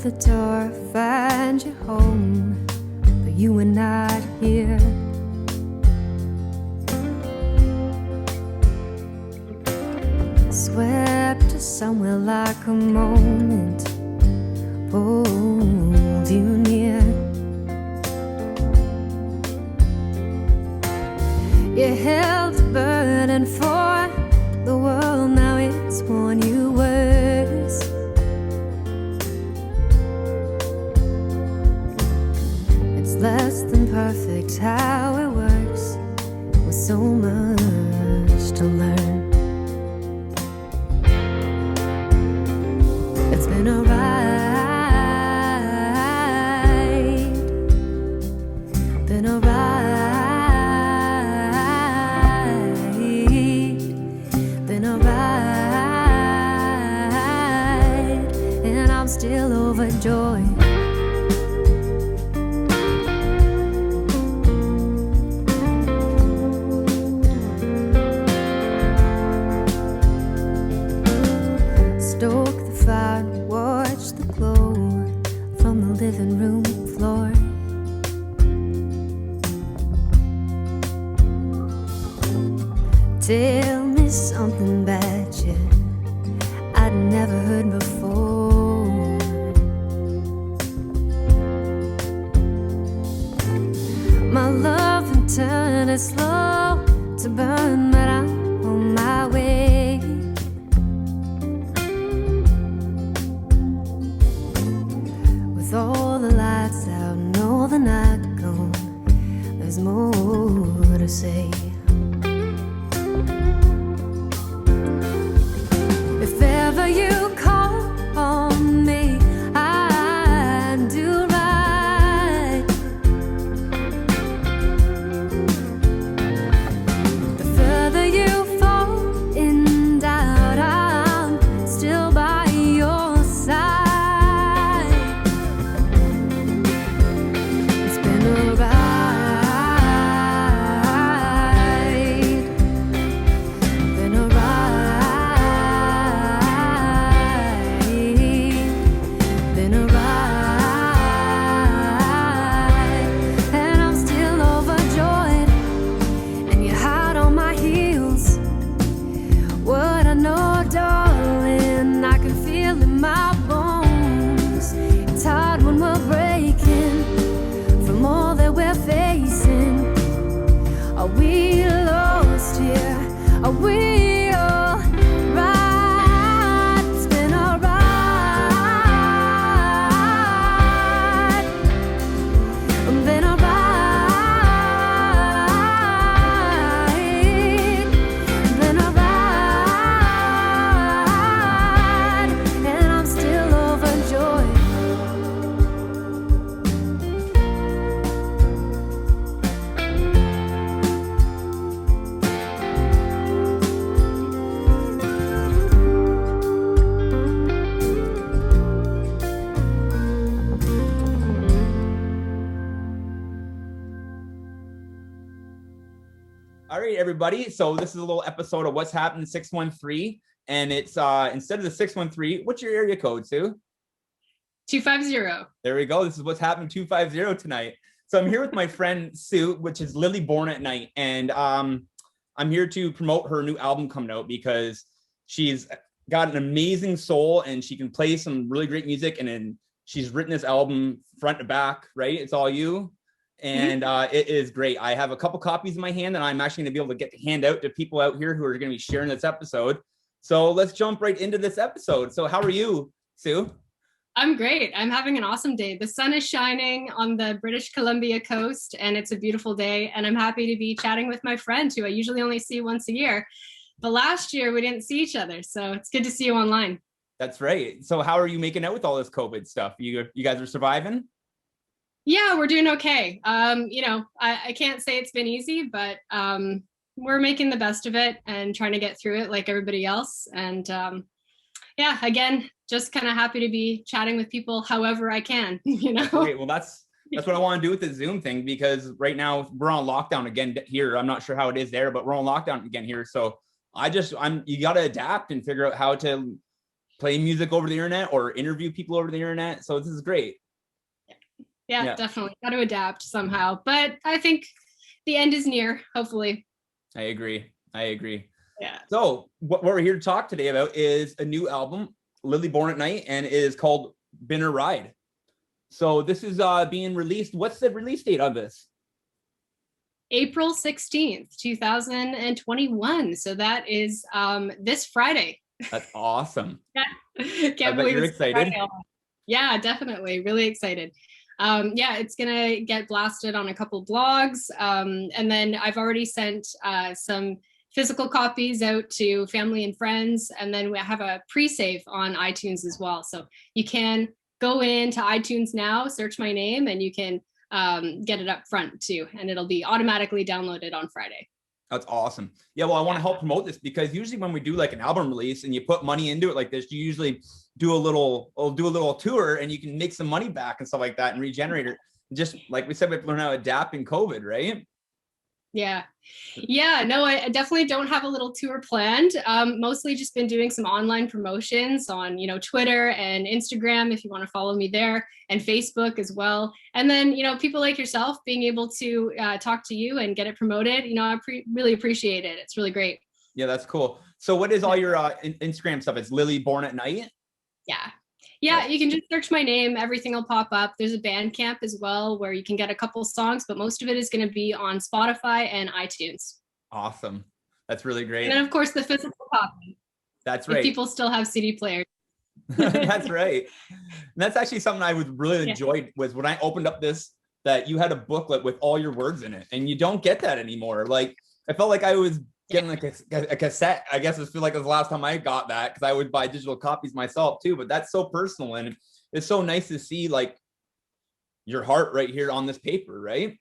the door, find you home, but you were not here. Swept to somewhere like a moment, pulled you near. You held the burden for the world, now it's worn you worse. It's less than perfect how it works, with so much to learn. It's been a ride, been a ride, been a ride, and I'm still overjoyed. Stoke the fire, watch the glow from the living room floor. Tell me something about you I'd never heard before. My love in turn is slow to burn, but I'm on my way. With all the lights out and all the night gone, there's more to say. If ever you call on me, I'd do right. The further you fall in doubt, I'm still by your side. It's been a ride, been a ride, been a ride, and I'm still overjoyed. And you're hot on my heels. What I know, darling, I can feel in my bones. It's hard when we're breaking from all that we're facing. Are we lost here? Are we all right? It's been a ride, been a ride, been a ride, and I'm still overjoyed. All right, everybody. So this is a little episode of What's Happening 613. And it's instead of the 613, what's your area code, Sue? 250. There we go. This is What's Happening 250 tonight. So I'm here with my friend Sue, which is Lily Born at Night. And I'm here to promote her new album coming out because she's got an amazing soul and she can play some really great music. And then she's written this album front to back, right? It's all you. And it is great. I have a couple copies in my hand and I'm actually going to be able to get to hand out to people out here who are going to be sharing this episode. So let's jump right into this episode. So how are you, Sue? I'm great. I'm having an awesome day. The sun is shining on the British Columbia coast and it's a beautiful day. And I'm happy to be chatting with my friend who I usually only see once a year. But last year we didn't see each other. So it's good to see you online. That's right. So how are you making out with all this COVID stuff? You guys are surviving? Yeah, we're doing okay. I can't say it's been easy, but we're making the best of it and trying to get through it like everybody else. And again, just kind of happy to be chatting with people however I can, Great. Well, that's what I want to do with the Zoom thing, because right now we're on lockdown again here. I'm not sure how it is there, but we're on lockdown again here. So you got to adapt and figure out how to play music over the internet or interview people over the internet. So this is great. Yeah, definitely got to adapt somehow, but I think the end is near, hopefully. I agree. Yeah. So what we're here to talk today about is a new album, Lily Born at Night, and it is called Been a Ride. So this is being released. What's the release date of this? April 16th, 2021. So that is this Friday. That's awesome. Can't believe you're excited. Friday. Yeah, definitely. Really excited. Yeah, it's gonna get blasted on a couple blogs. And then I've already sent some physical copies out to family and friends. And then we have a pre-save on iTunes as well. So you can go into iTunes now, search my name, and you can get it up front too. And it'll be automatically downloaded on Friday. That's awesome. Yeah, well, I want to help promote this because usually when we do like an album release and you put money into it like this, you usually do a little tour and you can make some money back and stuff like that and regenerate it. Just like we said, we have to learn how to adapt in COVID, right? Yeah, no, I definitely don't have a little tour planned. Mostly just been doing some online promotions on, Twitter and Instagram, if you want to follow me there, and Facebook as well. And then, people like yourself being able to talk to you and get it promoted, I really appreciate it. It's really great. Yeah, that's cool. So what is all your Instagram stuff? It's Lily Born at Night? Yeah, you can just search my name. Everything will pop up. There's a Bandcamp as well where you can get a couple songs, but most of it is going to be on Spotify and iTunes. Awesome. That's really great. And then, of course, the physical copy. That's right. If people still have CD players. That's right. And that's actually something I would really enjoyed was when I opened up this, that you had a booklet with all your words in it. And you don't get that anymore. Like, I felt like I was getting like a cassette. I guess I feel like it was the last time I got that because I would buy digital copies myself too, but that's so personal and it's so nice to see like your heart right here on this paper, right?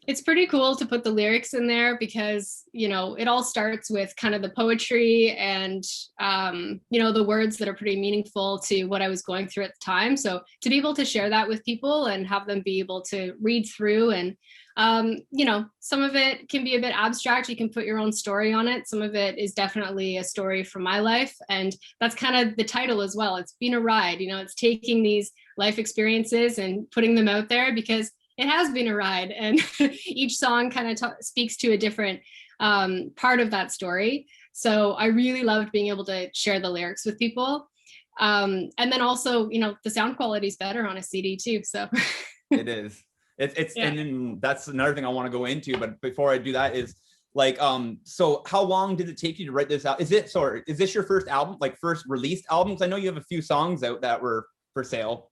It's pretty cool to put the lyrics in there because, it all starts with kind of the poetry and, the words that are pretty meaningful to what I was going through at the time. So to be able to share that with people and have them be able to read through and, some of it can be a bit abstract. You can put your own story on it. Some of it is definitely a story from my life. And that's kind of the title as well. It's been a ride, it's taking these life experiences and putting them out there because it has been a ride, and each song kind of speaks to a different part of that story. So I really loved being able to share the lyrics with people. And then also, the sound quality is better on a CD too. So it is. It's and then that's another thing I want to go into. But before I do that is like, so how long did it take you to write this out? Is this your first album, like first released album? Because I know you have a few songs out that were for sale.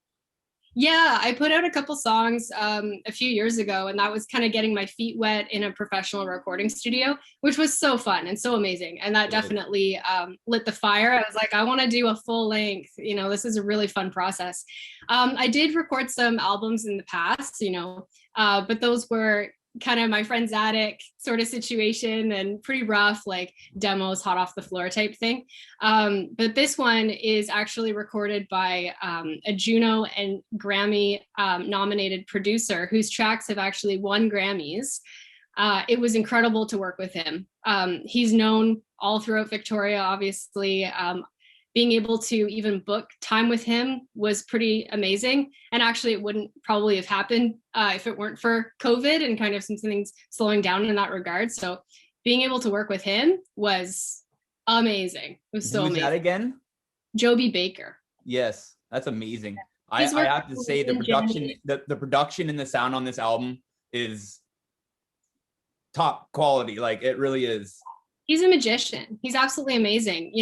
Yeah, I put out a couple songs a few years ago, and that was kind of getting my feet wet in a professional recording studio, which was so fun and so amazing. And that definitely lit the fire. I was like, I want to do a full length, this is a really fun process. I did record some albums in the past, but those were kind of my friend's attic sort of situation and pretty rough, like demos hot off the floor type thing. But this one is actually recorded by a Juno and Grammy nominated producer whose tracks have actually won Grammys. It was incredible to work with him. He's known all throughout Victoria, obviously. Being able to even book time with him was pretty amazing. And actually, it wouldn't probably have happened if it weren't for COVID and kind of some things slowing down in that regard. So being able to work with him was amazing. It was so amazing. Who's that again? Joby Baker. Yes, that's amazing. I have to say the production and the sound on this album is top quality. Like it really is. He's a magician. He's absolutely amazing.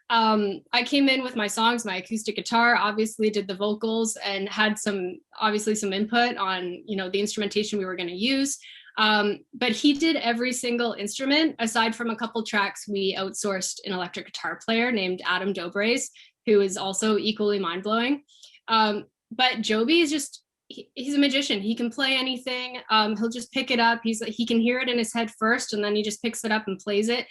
I came in with my songs, my acoustic guitar, obviously did the vocals and had some input on, the instrumentation we were going to use. But he did every single instrument. Aside from a couple tracks, we outsourced an electric guitar player named Adam Dobres, who is also equally mind-blowing. But Joby is just, he's a magician. He can play anything. He'll just pick it up. He can hear it in his head first, and then he just picks it up and plays it.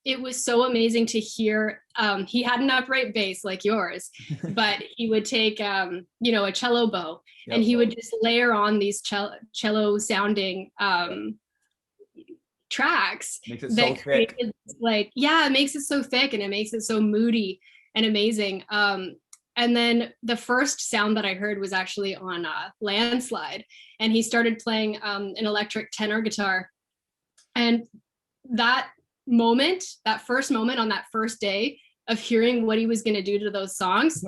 It was so amazing to hear. He had an upright bass like yours, but he would take, a cello bow, and he would just layer on these cello sounding Makes it so that thick. created like, yeah, it makes it so thick and it makes it so moody and amazing. And then the first sound that I heard was actually on Landslide, and he started playing an electric tenor guitar. And that moment, that first moment on that first day of hearing what he was going to do to those songs,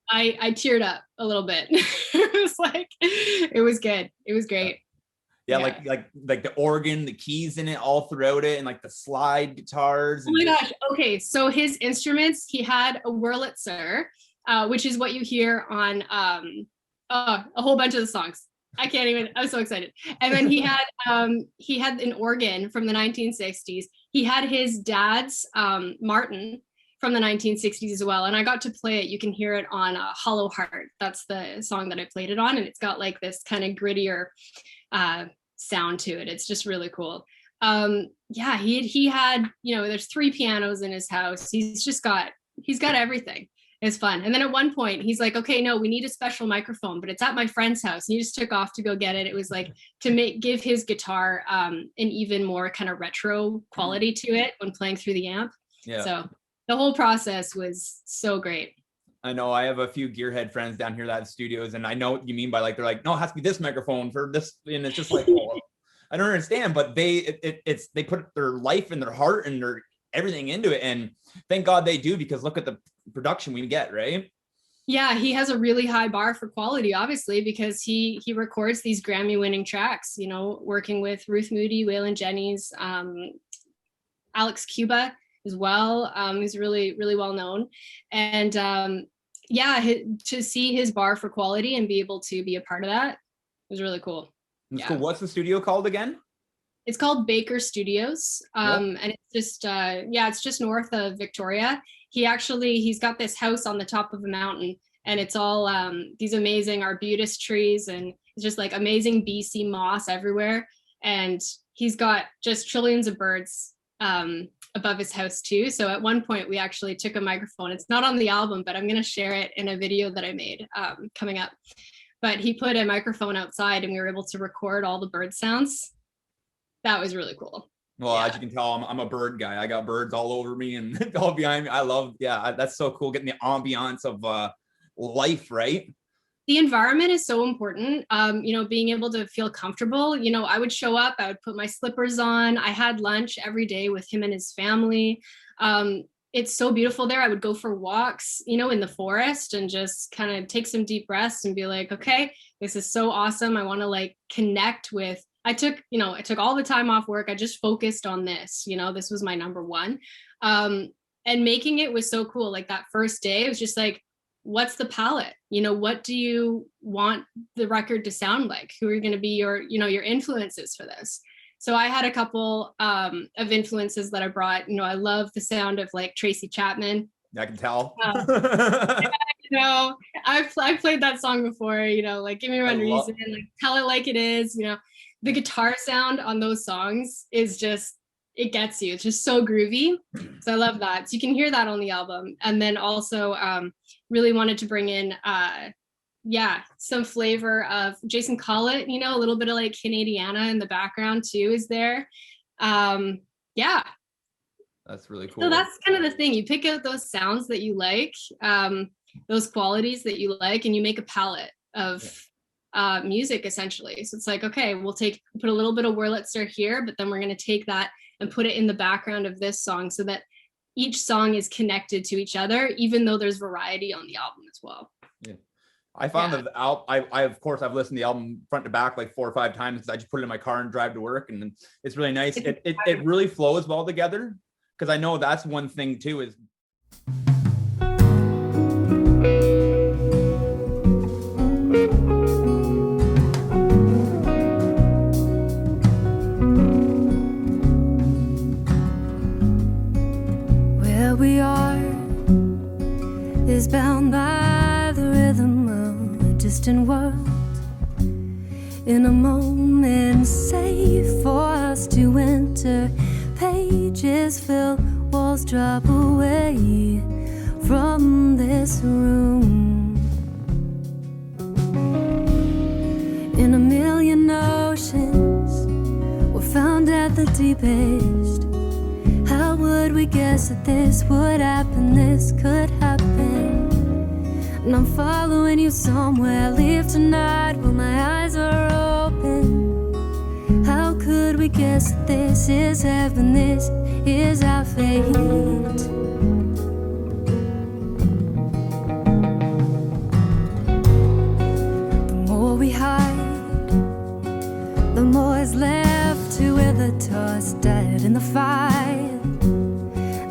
I teared up a little bit. It was like, it was good. It was great. Yeah, like the organ, the keys in it all throughout it, and like the slide guitars. Oh my gosh. Okay, so his instruments, he had a Wurlitzer, which is what you hear on a whole bunch of the songs. I can't even, I'm so excited. And then he had an organ from the 1960s. He had his dad's Martin from the 1960s as well. And I got to play it. You can hear it on Hollow Heart. That's the song that I played it on. And it's got like this kind of grittier sound to it. It's just really cool. Yeah, he had, you know, there's 3 pianos in his house. He's got everything. It's fun. And then at one point he's like, okay, no, we need a special microphone, but it's at my friend's house. And he just took off to go get it. It was like to give his guitar an even more kind of retro quality to it when playing through the amp. Yeah. So the whole process was so great. I know I have a few gearhead friends down here that have studios, and I know what you mean by like, they're like, no, it has to be this microphone for this. And it's just like, oh, I don't understand, but they put their life and their heart and their everything into it. And thank God they do, because look at the production we get, right? Yeah, he has a really high bar for quality, obviously, because he records these Grammy-winning tracks, you know, working with Ruth Moody, Waylon Jennings, Alex Cuba as well. He's really, really well known. And yeah, to see his bar for quality and be able to be a part of that was really cool. Yeah. Cool. What's the studio called again? It's called Baker Studios. And it's just, it's just north of Victoria. He's got this house on the top of a mountain, and it's all these amazing arbutus trees, and it's just like amazing BC moss everywhere. And he's got just trillions of birds above his house too. So at one point we actually took a microphone. It's not on the album, but I'm going to share it in a video that I made coming up. But he put a microphone outside and we were able to record all the bird sounds. That was really cool. Well, as you can tell, I'm a bird guy. I got birds all over me and all behind me. I love, that's so cool. Getting the ambiance of life, right? The environment is so important. You know, being able to feel comfortable. You know, I would show up, I would put my slippers on. I had lunch every day with him and his family. It's so beautiful there. I would go for walks, you know, in the forest and just kind of take some deep breaths and be like, okay, this is so awesome. I want to like connect with, I took all the time off work. I just focused on this, you know, this was my number one. And making it was so cool. Like that first day, it was just like, what's the palette? You know, what do you want the record to sound like? Who are going to be your influences for this? So I had a couple of influences that I brought. You know, I love the sound of like Tracy Chapman. I can tell. You know, I've played that song before, you know, like Give Me One Reason, like Tell It Like It Is, you know, the guitar sound on those songs is just, it gets you. It's just so groovy. So I love that. So you can hear that on the album. And then also really wanted to bring in, some flavor of Jason Collett, you know, a little bit of like Canadiana in the background too is there. That's really cool. So that's kind of the thing. You pick out those sounds that you like, those qualities that you like, and you make a palette of music essentially. So it's like, okay, we'll put a little bit of Wurlitzer here, but then we're going to take that and put it in the background of this song so that each song is connected to each other, even though there's variety on the album as well. Yeah. I found that the album, I've listened to the album front to back like 4 or 5 times because I just put it in my car and drive to work, and it's really nice. It really flows well together, because I know that's one thing too is where we are is bound by the rhythm of a distant world. In a moment safe for us to enter, pages fill, walls drop away from this room. In a million oceans, we're found at the the deepest. How would we guess that this would happen, this could happen? And I'm following you somewhere, leave tonight while my eyes are open. How could we guess that this is heaven, this is our fate? The more we hide, the more is left to wither, tossed dead in the fire.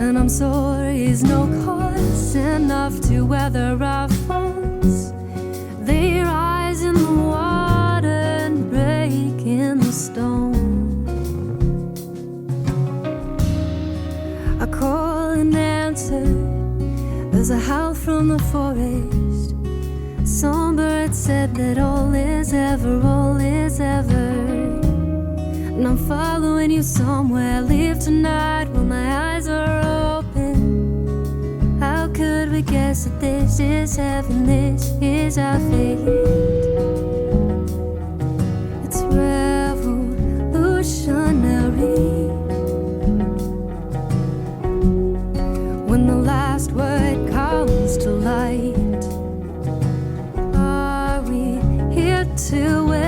And I'm sorry, it's no cause enough to weather our faults. They rise in the water and break in the stone. I call and answer, there's a howl from the forest. Some bird said that all is ever, all is ever. And I'm following you somewhere, leave tonight while my eyes are open. How could we guess that this is heaven, this is our fate? It's revolutionary. When the last word comes to light, are we here to wait?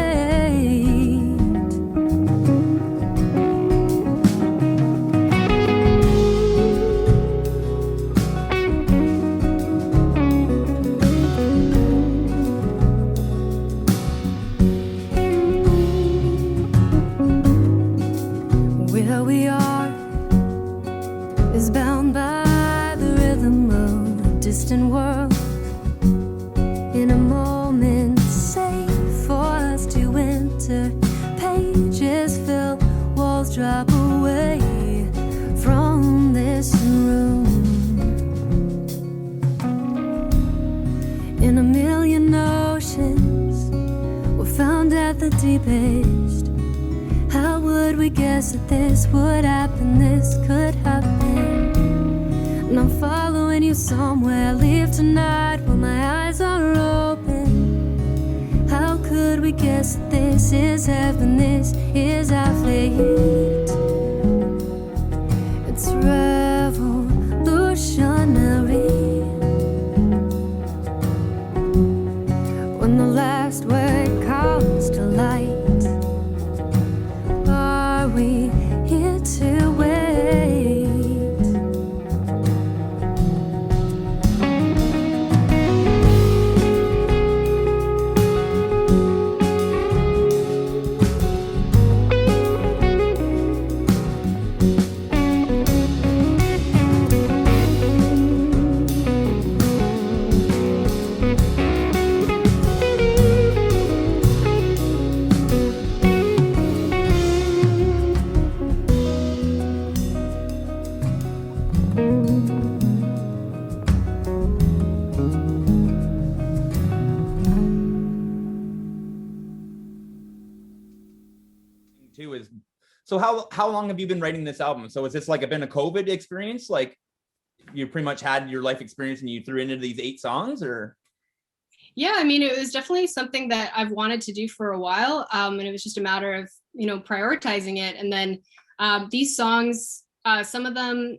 Where we are is bound by the rhythm of a distant world. In a moment, safe for us to enter. Pages fill, walls drop away from this room. In a million oceans, we're found at the deepest. How would we guess that this would happen, this could happen? And I'm following you somewhere, leave tonight while my eyes are open. How could we guess that this is heaven, this is our fate? It's revolutionary. When the last word comes to light, are we here to wait? Too is, so how long have you been writing this album? So is this like been a COVID experience? Like you pretty much had your life experience and you threw into these 8 songs, or? Yeah, I mean, it was definitely something that I've wanted to do for a while. And it was just a matter of, prioritizing it. And then these songs, some of them,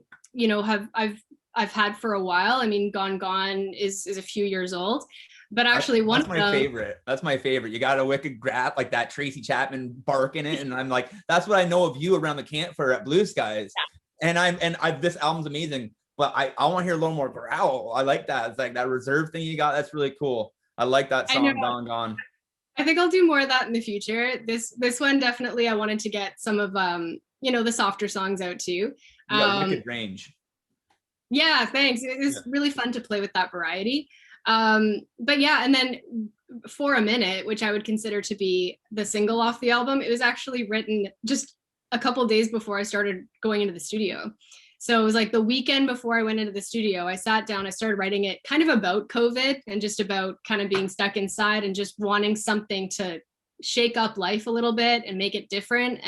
I've had for a while. I mean, Gone Gone is a few years old. But actually, that's my favorite. That's my favorite. You got a wicked grab like that Tracy Chapman bark in it, and I'm like, that's what I know of you around the campfire at Blue Skies. Yeah. And this album's amazing, but I want to hear a little more growl. I like that. It's like that reserve thing you got. That's really cool. I like that song, Gone Gone. I think I'll do more of that in the future. This one definitely, I wanted to get some of the softer songs out too. You got wicked range. Yeah, thanks. It was really fun to play with that variety. But yeah, and then For a Minute, which I would consider to be the single off the album, it was actually written just a couple days before I started going into the studio. So it was like the weekend before I went into the studio, I sat down, I started writing it kind of about COVID and just about kind of being stuck inside and just wanting something to shake up life a little bit and make it different.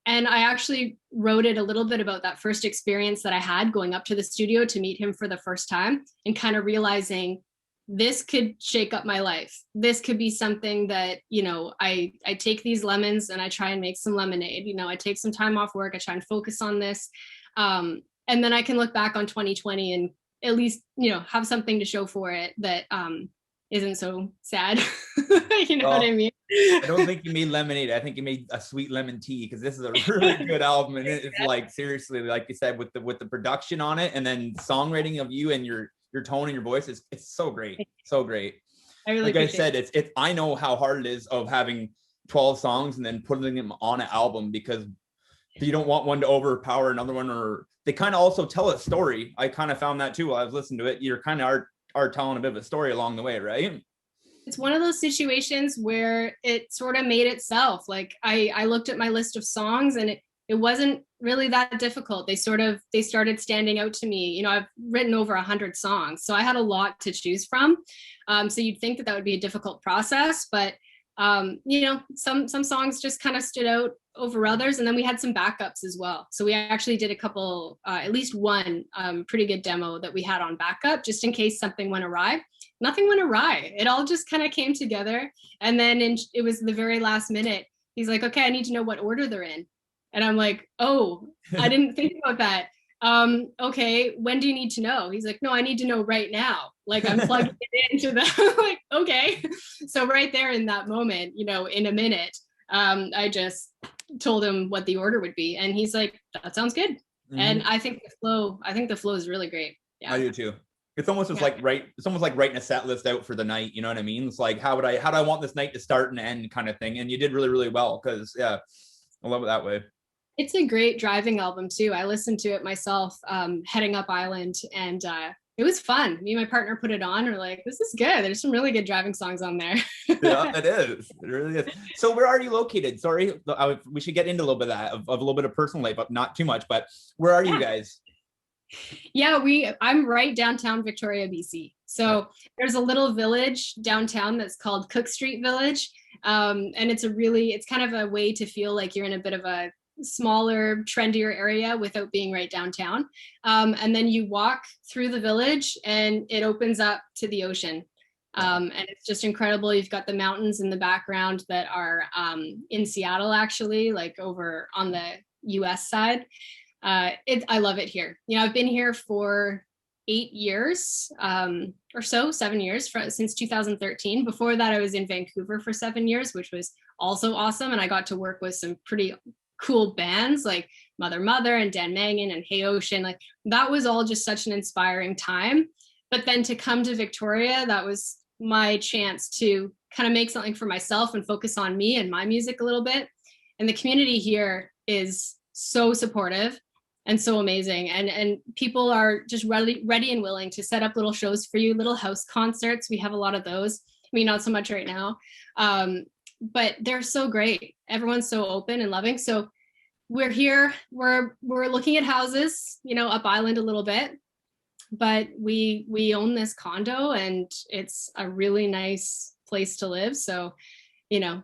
And I actually wrote it a little bit about that first experience that I had going up to the studio to meet him for the first time and kind of realizing this could shake up my life. This could be something that, you know, I take these lemons and I try and make some lemonade. You know, I take some time off work, I try and focus on this. And then I can look back on 2020 and at least, you know, have something to show for it that isn't so sad. You know what I mean? I don't think you made lemonade. I think you made a sweet lemon tea, because this is a really good album. And it's like, seriously, like you said, with the production on it, and then songwriting of you and your tone and your voice, it's so great. So great. I really like I said, it's I know how hard it is of having 12 songs and then putting them on an album, because you don't want one to overpower another one, or they kind of also tell a story. I kind of found that too while I was listening to it. You're kind of are telling a bit of a story along the way, right? It's one of those situations where it sort of made itself. Like I looked at my list of songs and it wasn't really that difficult. They started standing out to me. You know, I've written over 100 songs, so I had a lot to choose from. So you'd think that would be a difficult process, but you know, some songs just kind of stood out over others. And then we had some backups as well. So we actually did a couple, at least one pretty good demo that we had on backup, just in case something went awry. Nothing went awry. It all just kind of came together. And then it was the very last minute. He's like, okay, I need to know what order they're in. And I'm like, oh, I didn't think about that. Okay, when do you need to know? He's like, no, I need to know right now. Like, I'm plugging it into the, like, okay. So right there in that moment, you know, in a minute, I just told him what the order would be. And he's like, that sounds good. Mm-hmm. And I think the flow is really great. Yeah. I do too. It's almost just it's almost like writing a set list out for the night. You know what I mean? It's like, how do I want this night to start and end kind of thing. And you did really, really well, because yeah, I love it that way. It's a great driving album too. I listened to it myself, heading up Island, and it was fun. Me and my partner put it on. We're like, this is good. There's some really good driving songs on there. Yeah, it is. It really is. So where are you located? Sorry, we should get into a little bit of that, of a little bit of personal life, but not too much. But where are you guys? Yeah, I'm right downtown Victoria, BC. So there's a little village downtown that's called Cook Street Village. And it's kind of a way to feel like you're in a bit of a smaller, trendier area without being right downtown. And then you walk through the village and it opens up to the ocean. And it's just incredible. You've got the mountains in the background that are in Seattle, actually, like over on the US side. I love it here. You know, I've been here for 8 years or so, 7 years since 2013. Before that, I was in Vancouver for 7 years, which was also awesome. And I got to work with some pretty cool bands like Mother and Dan Mangan and Hey Ocean. Like, that was all just such an inspiring time. But then to come to Victoria, that was my chance to kind of make something for myself and focus on me and my music a little bit. And the community here is so supportive and so amazing. And people are just ready and willing to set up little shows for you, little house concerts. We have a lot of those. I mean, not so much right now, but they're so great. Everyone's so open and loving. So we're here, we're looking at houses, you know, up island a little bit, but we own this condo and it's a really nice place to live. So, you know,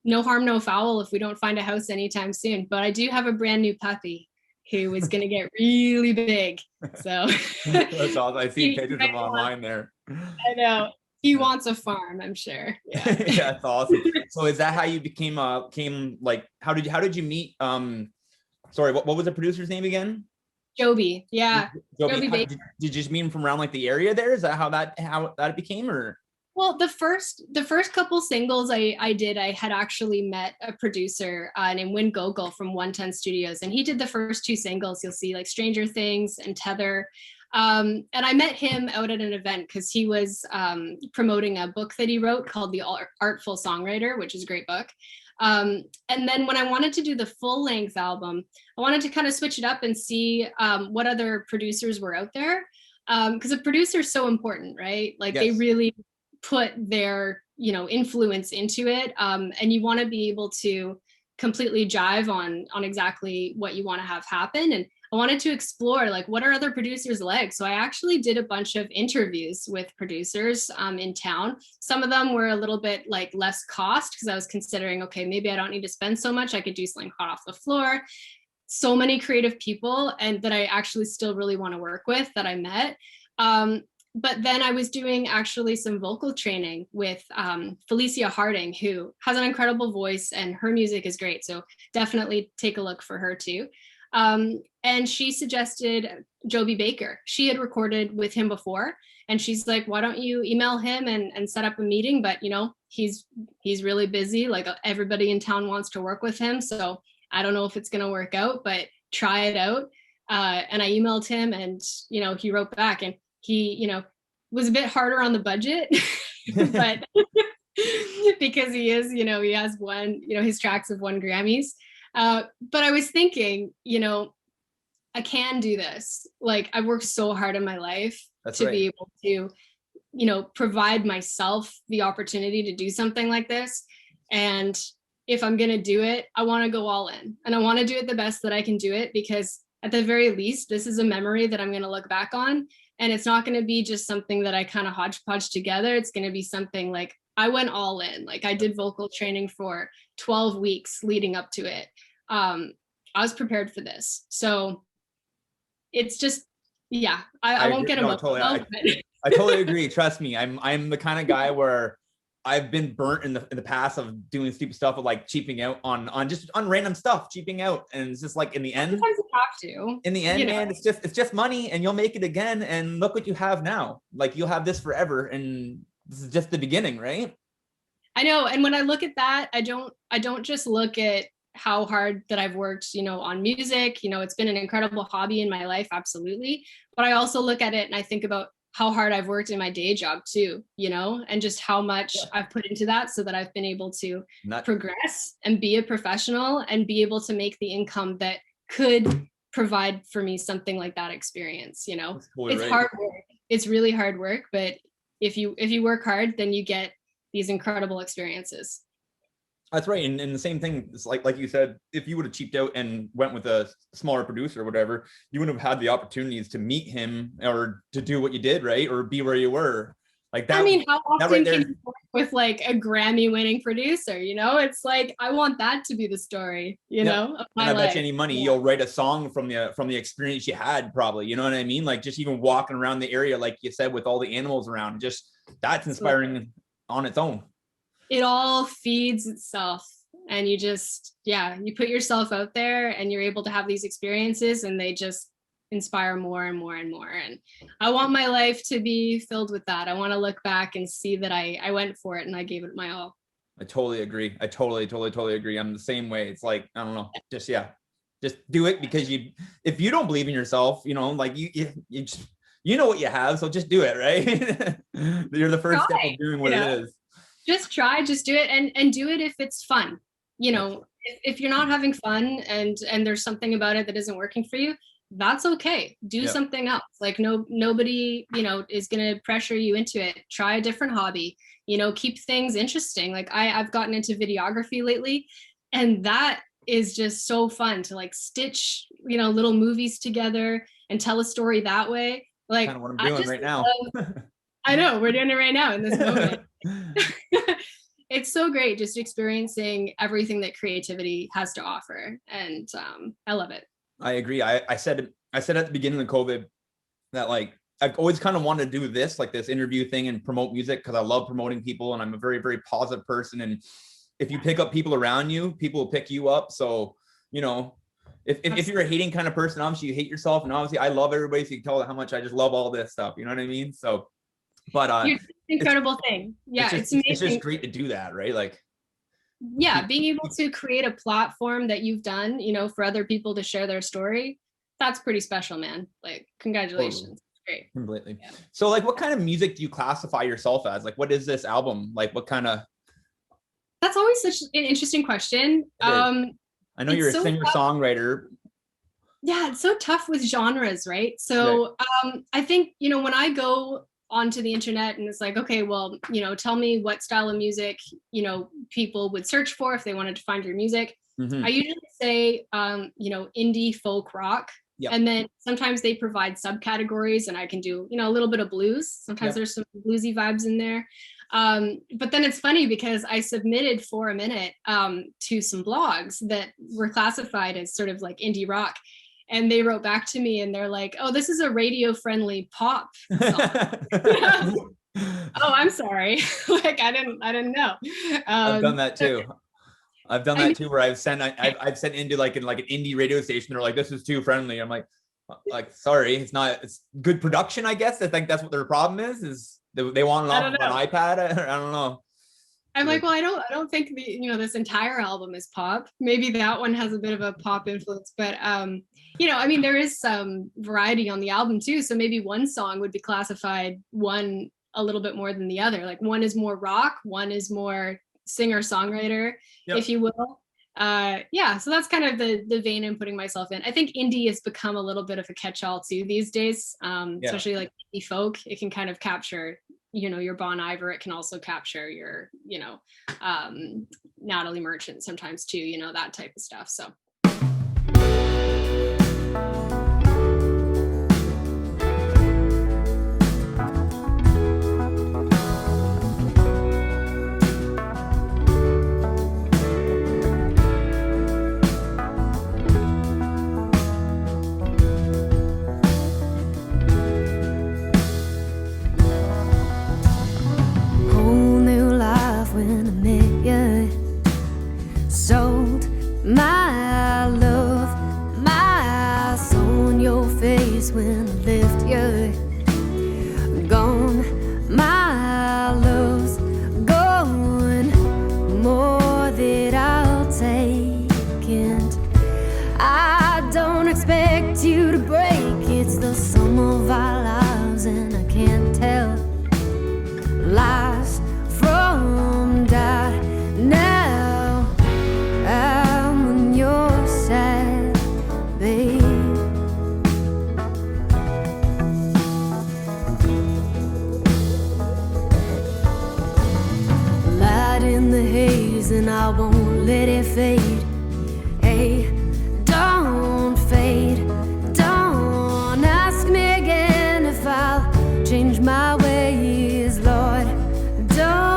no harm, no foul if we don't find a house anytime soon. But I do have a brand new puppy who is going to get really big. So that's awesome. I see pictures of him online there. I know. He wants a farm, I'm sure. Yeah. Yeah, that's awesome. So is that how you came like, how did you meet? Sorry, what was the producer's name again? Joby. Yeah. Joby. Did you just meet him from around like the area there? Is that how that became, or? Well, the first couple singles I had actually met a producer named Win Gogol from 110 Studios, and he did the first two singles. You'll see like Stranger Things and Tether. And I met him out at an event because he was promoting a book that he wrote called The Artful Songwriter, which is a great book. And then when I wanted to do the full length album, I wanted to kind of switch it up and see what other producers were out there. Because a producer is so important, right? Like, yes. They really put their, you know, influence into it. And you want to be able to completely jive on exactly what you want to have happen. And I wanted to explore, like, what are other producers like? So I actually did a bunch of interviews with producers in town. Some of them were a little bit like less cost because I was considering, okay, maybe I don't need to spend so much. I could do something hot off the floor. So many creative people and that I actually still really want to work with that I met. but then I was doing actually some vocal training with Felicia Harding, who has an incredible voice and her music is great. So definitely take a look for her too. And she suggested Joby Baker. She had recorded with him before, and she's like, why don't you email him and set up a meeting? But you know, he's really busy. Like everybody in town wants to work with him. So I don't know if it's going to work out, but try it out. And I emailed him, and, you know, he wrote back, and he, you know, was a bit harder on the budget, but because he is, you know, he has won, you know, his tracks have won Grammys. But I was thinking, you know, I can do this. Like I've worked so hard in my life to be able to, you know, provide myself the opportunity to do something like this. And if I'm going to do it, I want to go all in, and I want to do it the best that I can do it, because at the very least, this is a memory that I'm going to look back on. And it's not going to be just something that I kind of hodgepodge together. It's going to be something like I went all in. Like I did vocal training for 12 weeks leading up to it. I was prepared for this. So it's just, yeah, I won't get emotional. I totally agree. Trust me. I'm the kind of guy where I've been burnt in the past of doing stupid stuff of like cheaping out on random stuff, cheaping out. And it's just like in the end, sometimes you have to. In the end, you know, man, it's just money, and you'll make it again. And look what you have now. Like you'll have this forever, and this is just the beginning, right? I know. And when I look at that, I don't just look at how hard that I've worked, you know, on music. You know, it's been an incredible hobby in my life, absolutely. But I also look at it and I think about how hard I've worked in my day job too, you know, and just how much I've put into that so that I've been able to progress and be a professional and be able to make the income that could provide for me something like that experience, you know. Totally it's hard work. It's really hard work, but if you work hard, then you get these incredible experiences. That's right. And the same thing is like you said, if you would have cheaped out and went with a smaller producer or whatever, you wouldn't have had the opportunities to meet him or to do what you did, right? Or be where you were. Like that. I mean, how often right can you work with like a Grammy-winning producer? You know, it's like I want that to be the story, you know, of my and I life. bet you any money you'll write a song from the experience you had, probably. You know what I mean? Like just even walking around the area, like you said, with all the animals around, just that's inspiring on its own. It all feeds itself, and you just, you put yourself out there and you're able to have these experiences, and they just inspire more and more and more. And I want my life to be filled with that. I want to look back and see that I went for it and I gave it my all. I totally agree. I totally agree. I'm the same way. It's like, I don't know, just do it, because if you don't believe in yourself, you know, like you know what you have, so just do it, right? You're the first step of doing what it is. Just try, just do it, and do it if it's fun. You know, if you're not having fun and there's something about it that isn't working for you, that's okay. Do something else. Like nobody, you know, is going to pressure you into it. Try a different hobby, you know, keep things interesting. Like I've gotten into videography lately, and that is just so fun to like stitch, you know, little movies together and tell a story that way. Like kind of what I'm doing right now. I know we're doing it right now in this moment. It's so great just experiencing everything that creativity has to offer, and I love it. I agree. I said at the beginning of COVID that like I've always kind of wanted to do this, like this interview thing and promote music, because I love promoting people, and I'm a very, very positive person. And if you pick up people around you, people will pick you up. So, you know, if you're a hating kind of person, obviously you hate yourself, and obviously I love everybody, so you can tell how much I just love all this stuff. You know what I mean? So. But it's an incredible thing. Yeah, it's amazing. It's just great to do that, right? Like, being able to create a platform that you've done, you know, for other people to share their story, that's pretty special, man. Like, congratulations. Totally. Great. Completely. Yeah. So, like, what kind of music do you classify yourself as? Like, what is this album? Like, what kind of? That's always such an interesting question. I know you're a singer-songwriter. Yeah, it's so tough with genres, right? So, I think, you know, when I go onto the internet and it's like, okay, well, you know, tell me what style of music, you know, people would search for if they wanted to find your music. I usually say, you know, indie folk rock. And then sometimes they provide subcategories, and I can do, you know, a little bit of blues. Sometimes there's some bluesy vibes in there. But then it's funny because I submitted for a minute to some blogs that were classified as sort of like indie rock. and they wrote back to me and they're like, oh, this is a radio friendly pop song. Oh, I'm sorry. Like I didn't know. I've done that too. I've done that too, where I've sent into like an indie radio station. They're like, this is too friendly. I'm like, sorry, it's not. It's good production, I guess. I think that's what their problem is they want it off of an iPad. I don't know. I'm like, well, I don't think this entire album is pop. Maybe that one has a bit of a pop influence, but I mean, there is some variety on the album too. So maybe one song would be classified one a little bit more than the other. Like one is more rock, one is more singer-songwriter, if you will. So that's kind of the vein I'm putting myself in. I think indie has become a little bit of a catch-all too these days, especially like indie folk. It can kind of capture your Bon Iver. It can also capture your Natalie Merchant sometimes too, that type of stuff. So sold my love, my soul in your face when I left you. Gone, my love's gone. More that I'll take, and I don't expect you to break. It's the sum of our lives, and I can't tell lies from that now. I'm on your side, babe. Light in the haze and I won't let it fade. Hey, don't fade. Don't ask me again if I'll change my ways, Lord. Don't.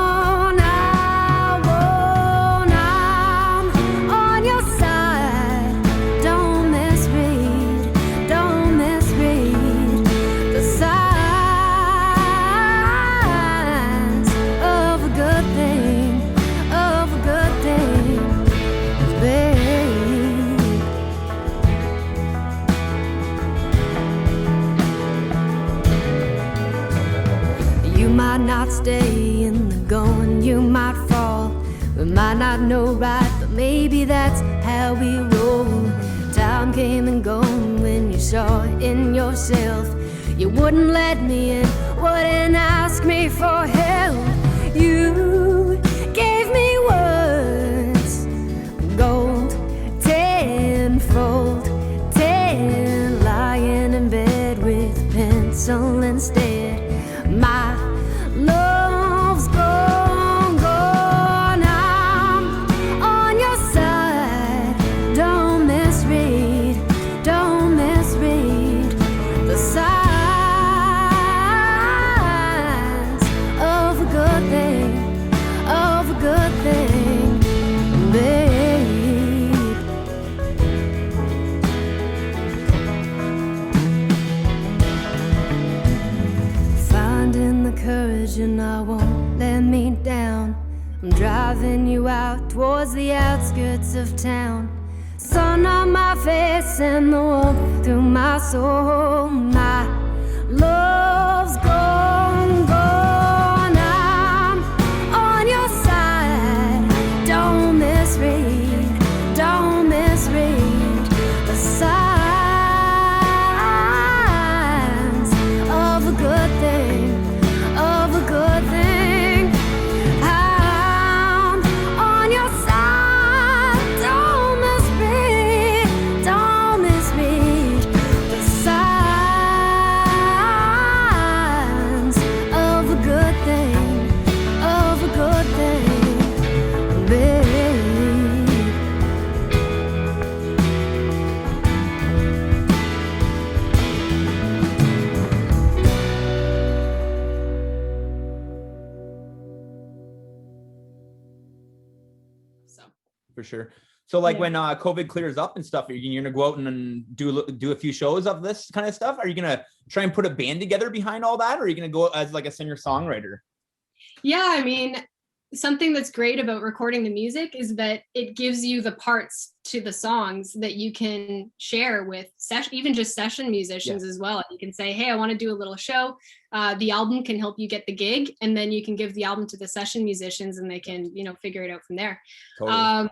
Not stay in the going, you might fall. We might not know right, but maybe that's how we roll. Time came and gone when you saw in yourself. You wouldn't let me in, wouldn't ask me for help. You gave me words, gold, tenfold, 10, lying in bed with a pencil instead. My love's gone, gone. I'm on your side. Don't misread, don't misread the signs of a good thing, of a good thing, babe. Finding the courage and I won't let me down. I'm driving you out towards the outskirts of town. Sun on my face and the warmth through my soul. My love's gone, gone. I'm on your side. Don't misread, don't misread the signs of a good thing, of a good thing. I'm on your side. Don't misread, don't misread the signs of a good thing, of a good thing, babe. So For sure. So like Yeah. when COVID clears up and stuff, are you gonna go out and do a few shows of this kind of stuff? Are you gonna try and put a band together behind all that, or are you gonna go as like a singer-songwriter? Yeah, I mean, something that's great about recording the music is that it gives you the parts to the songs that you can share with even just session musicians as well. You can say, hey, I want to do a little show. The album can help you get the gig, and then you can give the album to the session musicians and they can, figure it out from there. Totally.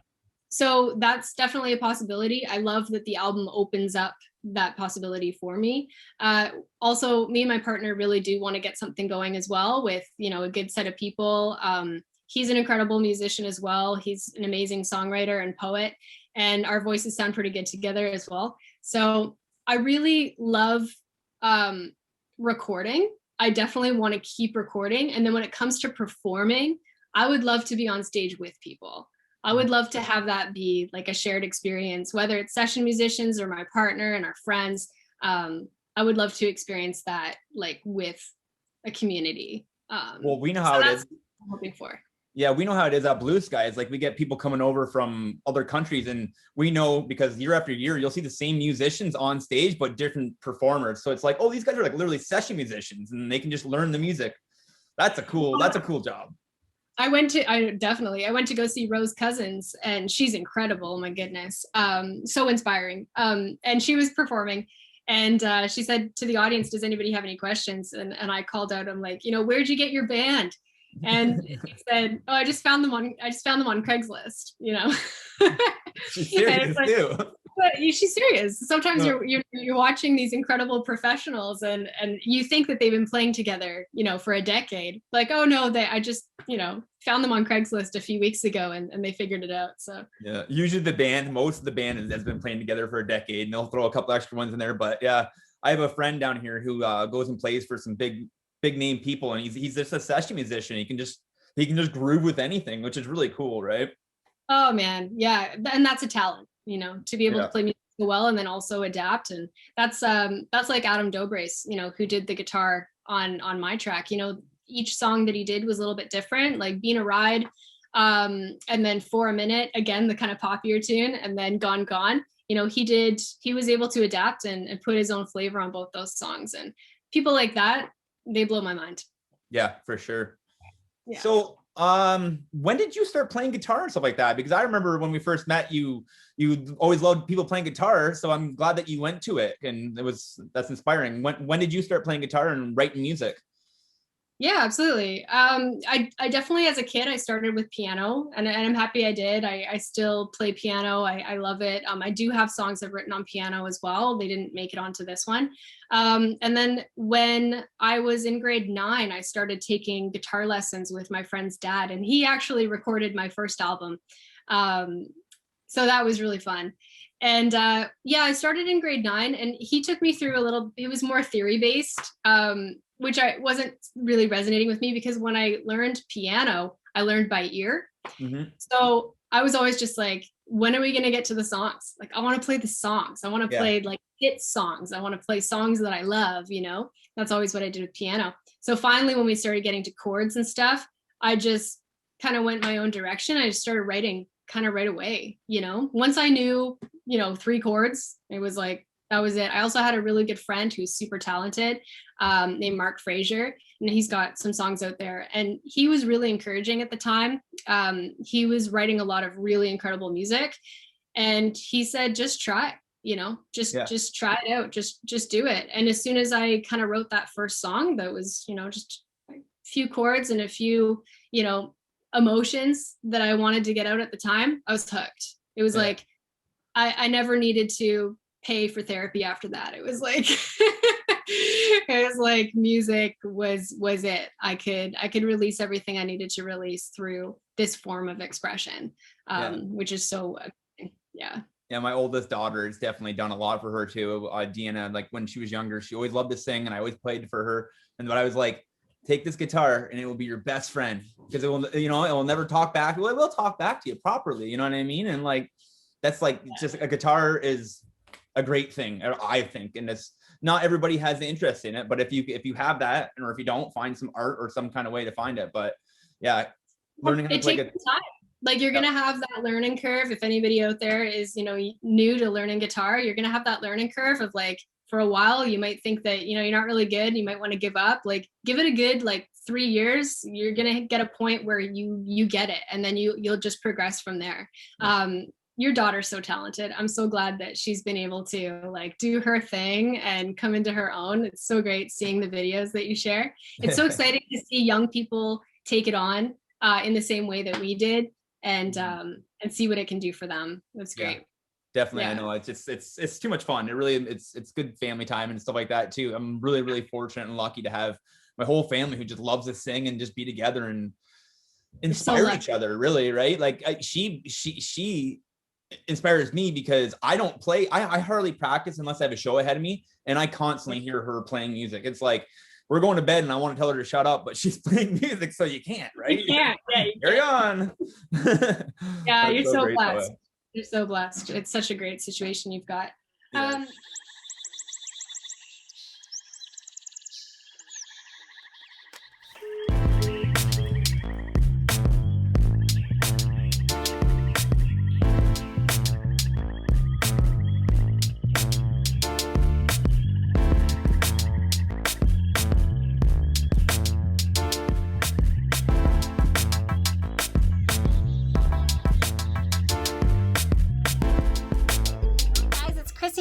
So that's definitely a possibility. I love that the album opens up that possibility for me. Also, me and my partner really do want to get something going as well with, a good set of people. He's an incredible musician as well. He's an amazing songwriter and poet, and our voices sound pretty good together as well. So I really love recording. I definitely want to keep recording. And then when it comes to performing, I would love to be on stage with people. I would love to have that be like a shared experience, whether it's session musicians or my partner and our friends. I would love to experience that like with a community. Well, we know how it is. What I'm hoping for. Yeah, we know how it is at Blue Sky. It's like we get people coming over from other countries, and we know because year after year, you'll see the same musicians on stage, but different performers. So it's like, oh, these guys are like literally session musicians, and they can just learn the music. That's a cool job. I went to go see Rose Cousins, and she's incredible. My goodness. So inspiring. And she was performing, and she said to the audience, does anybody have any questions? And I called out, I'm like, where'd you get your band? And he said, oh, I just found them on Craigslist, She's serious like, too. But she's serious. Sometimes you're watching these incredible professionals and you think that they've been playing together, for a decade. Like, oh no, I just, found them on Craigslist a few weeks ago and they figured it out. So yeah, usually most of the band has been playing together for a decade, and they'll throw a couple extra ones in there. But yeah, I have a friend down here who goes and plays for some big name people, and he's just a session musician. He can just groove with anything, which is really cool, right? Oh man, yeah, and that's a talent, to be able to play music so well and then also adapt. And that's like Adam Dobres, who did the guitar on my track. Each song that he did was a little bit different, like Being a Ride, and then For a Minute, again the kind of poppier tune, and then Gone Gone. He was able to adapt and put his own flavor on both those songs, and people like that, they blow my mind. Yeah, for sure. Yeah. So when did you start playing guitar and stuff like that? Because I remember when we first met, you always loved people playing guitar, so I'm glad that you went to it, and that's inspiring. When did you start playing guitar and writing music? Yeah, absolutely. I definitely, as a kid, I started with piano, and I'm happy I did. I still play piano. I love it. I do have songs I've written on piano as well. They didn't make it onto this one. And then when I was in grade 9, I started taking guitar lessons with my friend's dad, and he actually recorded my first album. So that was really fun. And I started in grade 9, and he took me through it was more theory based, which I wasn't really resonating with me, because when I learned piano, I learned by ear. Mm-hmm. So I was always just like, when are we going to get to the songs? Like, I want to play the songs. I want to play like hit songs. I want to play songs that I love, that's always what I did with piano. So finally, when we started getting to chords and stuff, I just kind of went my own direction. I just started writing kind of right away, once I knew, 3 chords, it was like, that was it. I also had a really good friend who's super talented, named Mark Frazier, and he's got some songs out there, and he was really encouraging at the time. He was writing a lot of really incredible music, and he said, just try, just try it out, just do it. And as soon as I kind of wrote that first song, that was, just a few chords and a few, emotions that I wanted to get out at the time, I was hooked. It was like, I never needed to pay for therapy after that. It was like music was it. I could release everything I needed to release through this form of expression, which is so yeah. My oldest daughter has definitely done a lot for her too. Deanna, like when she was younger, she always loved to sing, and I always played for her. But I was like, take this guitar and it will be your best friend, because it will, it will never talk back. Well, it will talk back to you properly. You know what I mean? And like, that's like, just a guitar is a great thing, I think. And it's not everybody has the interest in it, but if you have that, or if you don't, find some art or some kind of way to find it. But yeah, learning how to play guitar. Like you're going to have that learning curve. If anybody out there is, you know, new to learning guitar, you're going to have that learning curve of like, for a while, you might think that, you know, you're not really good. You might want to give up. Like give it a good, like 3 years, you're going to get a point where you get it. And then you'll just progress from there. Your daughter's so talented. I'm so glad that she's been able to like do her thing and come into her own. It's so great seeing the videos that you share. It's so exciting to see young people take it on in the same way that we did, and see what it can do for them. That's great. Yeah, definitely. I know it's too much fun. It really, it's good family time and stuff like that too. I'm really, really fortunate and lucky to have my whole family who just loves to sing and just be together and inspire each other, really. Right. Like she inspires me because I don't play. I hardly practice unless I have a show ahead of me, and I constantly hear her playing music. It's like we're going to bed and I want to tell her to shut up, but she's playing music, so you can't, right? You can't. Yeah, you carry on. Yeah, you're so blessed. You're so blessed. It's such a great situation you've got. Yeah.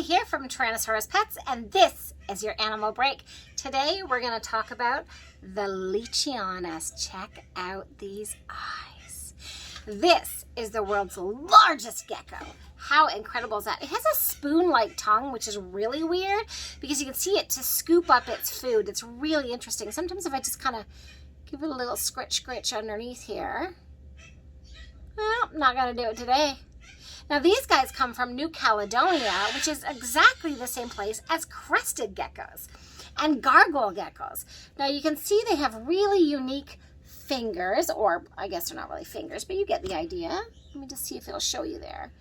Here from Tyrannosaurus Pets, and this is your Animal Break. Today we're going to talk about the Leachianus. Check out these eyes. This is the world's largest gecko. How incredible is that? It has a spoon-like tongue, which is really weird because you can see it to scoop up its food. It's really interesting. Sometimes if I just kind of give it a little scritch underneath here. Well, I'm not going to do it today. Now these guys come from New Caledonia, which is exactly the same place as crested geckos and gargoyle geckos. Now you can see they have really unique fingers, or I guess they're not really fingers, but you get the idea. Let me just see if it'll show you there.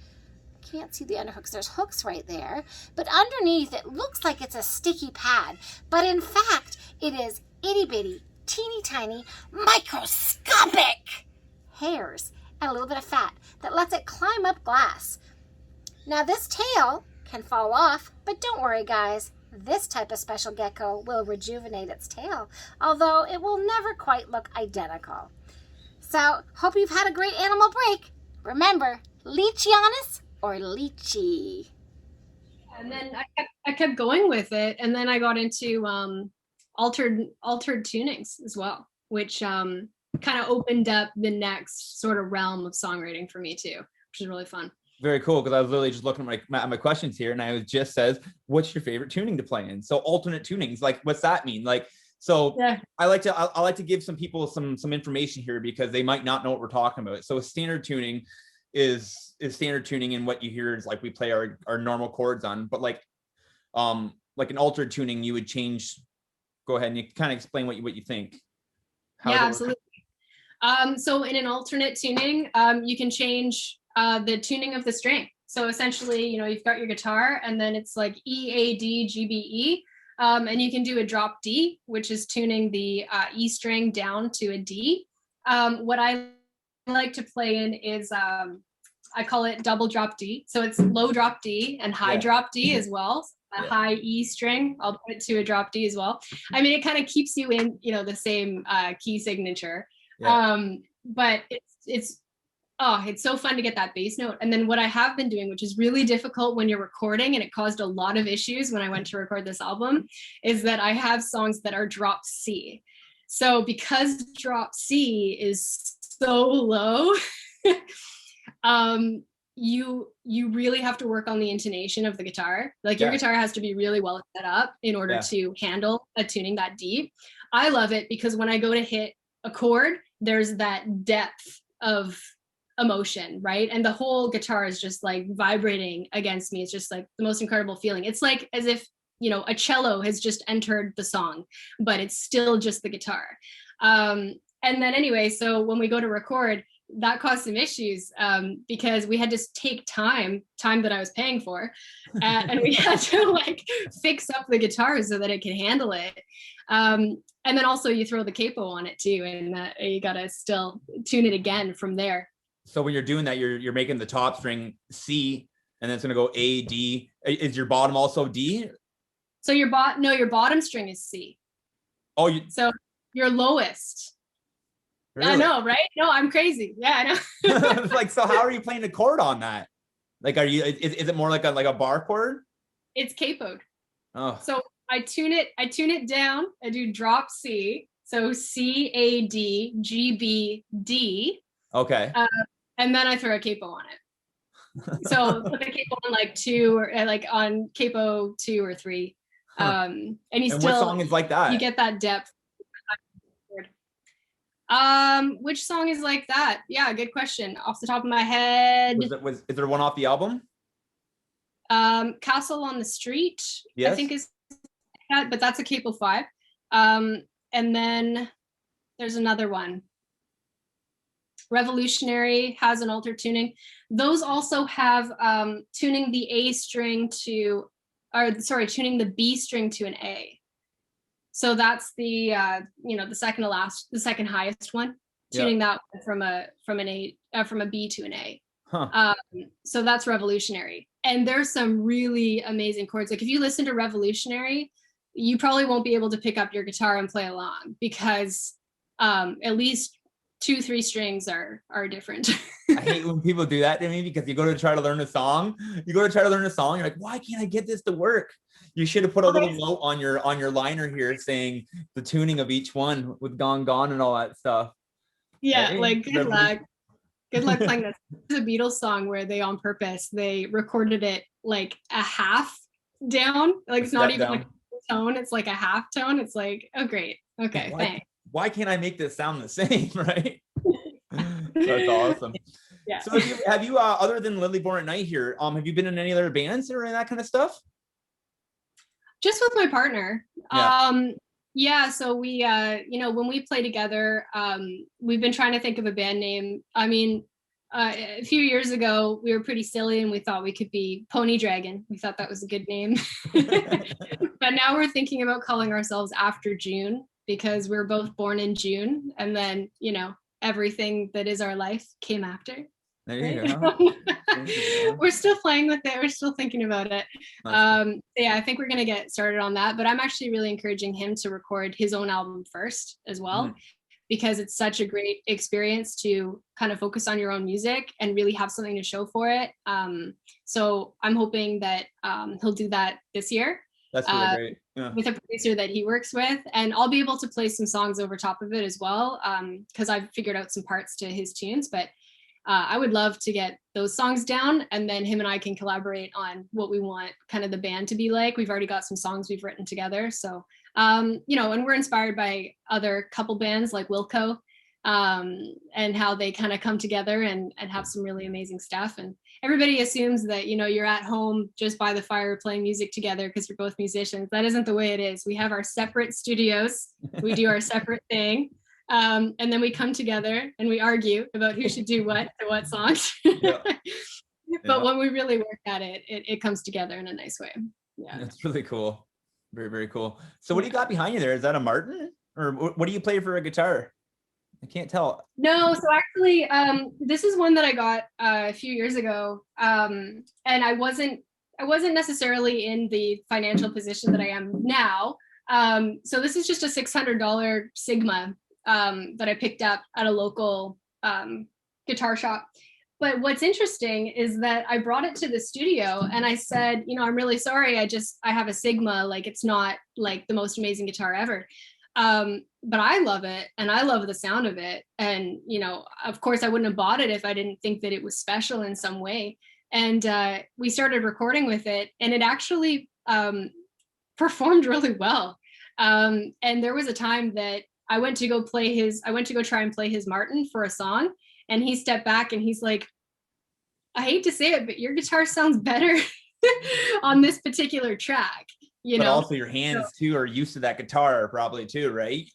Can't see the underhooks. There's hooks right there. But underneath it looks like it's a sticky pad. But in fact, it is itty bitty, teeny tiny, microscopic hairs and a little bit of fat that lets it climb up glass. Now this tail can fall off, but don't worry guys, this type of special gecko will rejuvenate its tail, although it will never quite look identical. So, hope you've had a great animal break. Remember, Leachianus or Leachy. And then I kept going with it, and then I got into altered tunings as well, which kind of opened up the next sort of realm of songwriting for me too, which is really fun. Very cool, because I was literally just looking at my questions here, and I was just says, what's your favorite tuning to play in? So alternate tunings, like what's that mean? Like, so yeah. I like to give some people some information here because they might not know what we're talking about. So a standard tuning is standard tuning, and what you hear is like we play our normal chords on, but like an altered tuning, you would change. Go ahead and you kind of explain what you think. Yeah, absolutely. So in an alternate tuning, you can change the tuning of the string. So essentially, you know, you've got your guitar and then it's like E, A, D, G, B, E. And you can do a drop D, which is tuning the E string down to a D. What I like to play in is, I call it double drop D. So it's low drop D and high drop D as well. A high E string, I'll put it to a drop D as well. I mean, it kind of keeps you in, you know, the same key signature. But it's so fun to get that bass note. And then what I have been doing, which is really difficult when you're recording, and it caused a lot of issues when I went to record this album, is that I have songs that are drop C. So because drop C is so low, you really have to work on the intonation of the guitar. Like your guitar has to be really well set up in order to handle a tuning that deep. I love it because when I go to hit a chord, there's that depth of emotion, right? And the whole guitar is just like vibrating against me. It's just like the most incredible feeling. It's like as if, you know, a cello has just entered the song, but it's still just the guitar. And then anyway, so when we go to record, that caused some issues because we had to take time that I was paying for, and we had to like fix up the guitar so that it could handle it. And then also you throw the capo on it too, and you gotta still tune it again from there. So when you're doing that, you're making the top string C, and then it's gonna go A, D. Is your bottom also D? So your bottom string is C. Oh, So your lowest. really? I know, right? No, I'm crazy. Yeah, I know. Like, so how are you playing a chord on that? Like, is it more like a bar chord? It's capoed. Oh, So I tune it down. I do drop C. So C, A, D, G, B, D. okay. And then I throw a capo on it. So put the capo on like 2 or like on capo 2 or 3. And you And still what song is like that? you get that depth. Which song is like that? Yeah, good question. Off the top of my head, Is there one off the album? Castle on the Street, Yes. I think is that, but that's a capo 5. And then there's another one. Revolutionary has an altered tuning. Those also have tuning the A string to, or sorry, tuning the B string to an A. So that's the the second to last, the second highest one, tuning that from a B to an A. Huh. So that's Revolutionary. And there's some really amazing chords. Like if you listen to Revolutionary, you probably won't be able to pick up your guitar and play along because at least 2-3 strings are different. I hate when people do that to me because you go to try to learn a song. You're like, why can't I get this to work? You should have put a little note on your liner here saying the tuning of each one with Gone Gone and all that stuff. Yeah, Hey, like good luck. Good luck playing this. There's a Beatles song where they on purpose, they recorded it like a half down. Like it's not even like a tone, it's like a half tone. It's like, oh great. Okay, thanks. Why can't I make this sound the same, right? That's awesome. Yeah. So have you other than Lily Born at Night here, have you been in any other bands or any of that kind of stuff? Just with my partner. Yeah. So we when we play together, we've been trying to think of a band name. I mean, a few years ago we were pretty silly and we thought we could be Pony Dragon. We thought that was a good name. But now we're thinking about calling ourselves After June because we're both born in June, and then everything that is our life came after. There you go. We're still playing with it. We're still thinking about it. Cool. Yeah, I think we're gonna get started on that. But I'm actually really encouraging him to record his own album first as well, because it's such a great experience to kind of focus on your own music and really have something to show for it. So I'm hoping that he'll do that this year. That's really great. Yeah. With a producer that he works with, and I'll be able to play some songs over top of it as well, because I've figured out some parts to his tunes. But I would love to get those songs down, and then him and I can collaborate on what we want kind of the band to be like. We've already got some songs we've written together, so and we're inspired by other couple bands like Wilco, and how they kind of come together and have some really amazing stuff. And everybody assumes that you're at home just by the fire playing music together because you're both musicians. That isn't the way it is. We have our separate studios. We do our separate thing. And then we come together and we argue about who should do what to what songs. But when we really work at it, it comes together in a nice way. Yeah. That's really cool. Very, very cool. So what do you got behind you there? Is that a Martin? Or what do you play for a guitar? I can't tell. No, so actually, this is one that I got a few years ago. And I wasn't necessarily in the financial position that I am now. So this is just a $600 Sigma that I picked up at a local guitar shop. But what's interesting is that I brought it to the studio and I said, I'm really sorry. I have a Sigma, like it's not like the most amazing guitar ever. But I love it and I love the sound of it. And, of course I wouldn't have bought it if I didn't think that it was special in some way. And we started recording with it and it actually performed really well. And there was a time that I went to go try and play his Martin for a song. And he stepped back and he's like, I hate to say it, but your guitar sounds better on this particular track. But also your hands too are used to that guitar probably too, right?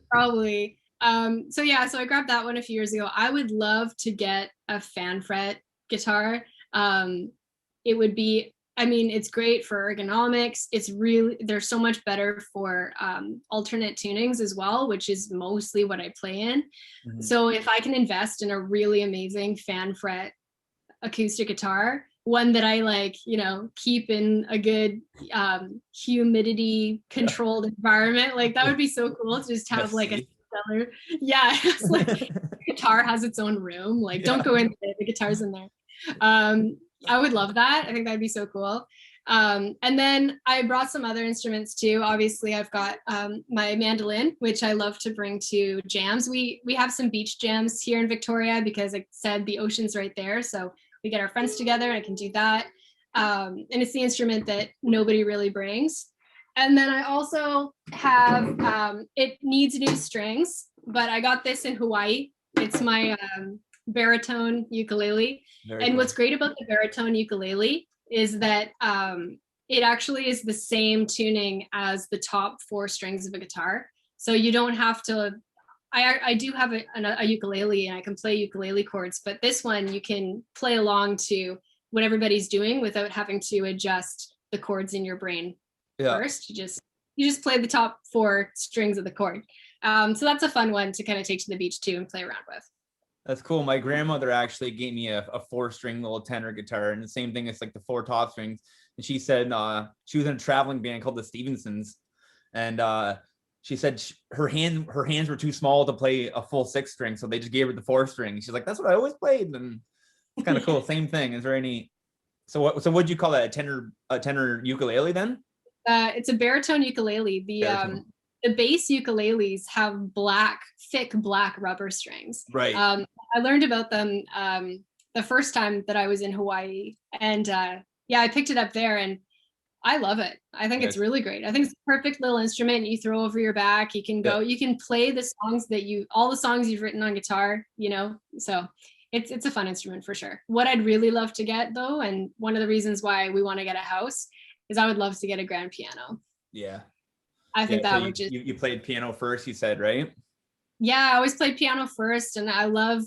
Probably. So I grabbed that one a few years ago. I would love to get a fan fret guitar. It would be I mean, it's great for ergonomics. They're so much better for alternate tunings as well, which is mostly what I play in. Mhm. So if I can invest in a really amazing fan fret acoustic guitar, one that I like, keep in a good humidity controlled environment, like that would be so cool to just have like a Messy. stellar, yeah, it's like guitar has its own room. Like, don't go in there, the guitar's in there. I would love that. I think that'd be so cool. And then I brought some other instruments too. Obviously, I've got my mandolin, which I love to bring to jams. We have some beach jams here in Victoria because, like I said, the ocean's right there. So we get our friends together and I can do that. And it's the instrument that nobody really brings. And then I also have, it needs new strings, but I got this in Hawaii. It's my baritone ukulele. Very And cool. what's great about the baritone ukulele is that it actually is the same tuning as the top 4 strings of a guitar. So you don't have to, I do have a ukulele and I can play ukulele chords, but this one you can play along to what everybody's doing without having to adjust the chords in your brain first. You just play the top 4 strings of the chord. So that's a fun one to kind of take to the beach too and play around with. That's cool. My grandmother actually gave me a 4-string little tenor guitar, and the same thing. It's like the 4 top strings. And she said she was in a traveling band called the Stevensons, and she said her hands were too small to play a full 6-string, so they just gave her the 4-string. She's like, that's what I always played, and it's kind of cool. Same thing. It's very neat. So what'd you call that? A tenor ukulele then? It's a baritone ukulele. The bass ukuleles have thick black rubber strings. Right. I learned about them the first time that I was in Hawaii, and I picked it up there, and I love it. I think it's really great. I think it's a perfect little instrument you throw over your back. You can you can play the songs all the songs you've written on guitar, so it's a fun instrument for sure. What I'd really love to get though, and one of the reasons why we want to get a house, is I would love to get a grand piano. Yeah. I think that so would just... You played piano first, you said, right? Yeah, I always played piano first, and I love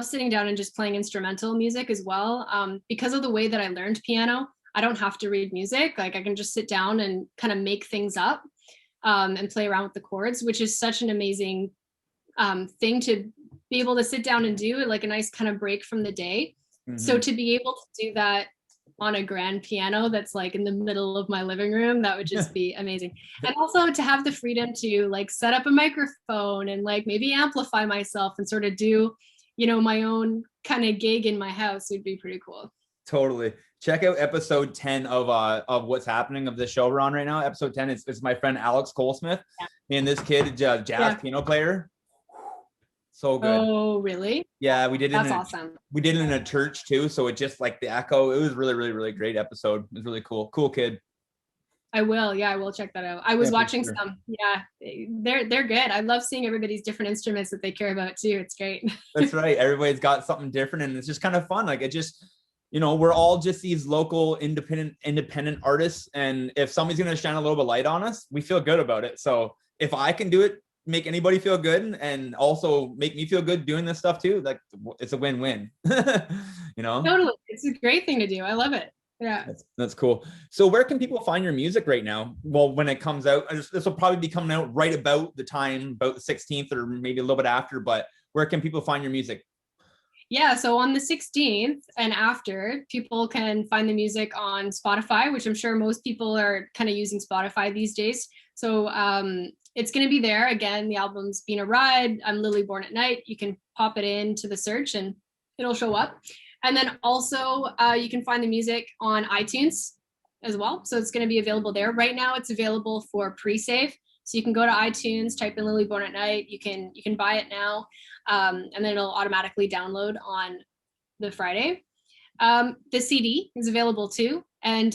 sitting down and just playing instrumental music as well. Because of the way that I learned piano, I don't have to read music. Like, I can just sit down and kind of make things up and play around with the chords, which is such an amazing thing to be able to sit down and do, like a nice kind of break from the day. Mm-hmm. So to be able to do that on a grand piano that's like in the middle of my living room, that would just be amazing. And also to have the freedom to like set up a microphone and like maybe amplify myself and sort of do, my own kind of gig in my house would be pretty cool. Totally. Check out episode 10 of What's Happening of the show we're on right now. Episode 10 is my friend Alex Colesmith. And this kid, jazz piano player. So good. Oh, really? Yeah, we did it. That's awesome. We did it in a church too, so it just like the echo. It was really, really, really great episode. It was really cool. Cool kid. I will. Yeah, I will check that out. I was watching some. Yeah, they're good. I love seeing everybody's different instruments that they care about too. It's great. That's right. Everybody's got something different, and it's just kind of fun. Like, it just, we're all just these local independent artists, and if somebody's gonna shine a little bit of light on us, we feel good about it. So if I can do it, make anybody feel good, and also make me feel good doing this stuff too, like, it's a win-win. Totally. It's a great thing to do. I love it. Yeah, that's cool. So where can people find your music right now? Well, when it comes out, this will probably be coming out right about the time, about the 16th or maybe a little bit after, but where can people find your music? Yeah, so on the 16th and after, people can find the music on Spotify, which I'm sure most people are kind of using Spotify these days. So it's going to be there. Again, the album's Been a Ride. I'm Lily Born at Night. You can pop it into the search and it'll show up. And then also you can find the music on iTunes as well. So it's going to be available there. Right now it's available for pre-save. So you can go to iTunes, type in Lily Born at Night. You can buy it now. And then it'll automatically download on the Friday. The CD is available too. And,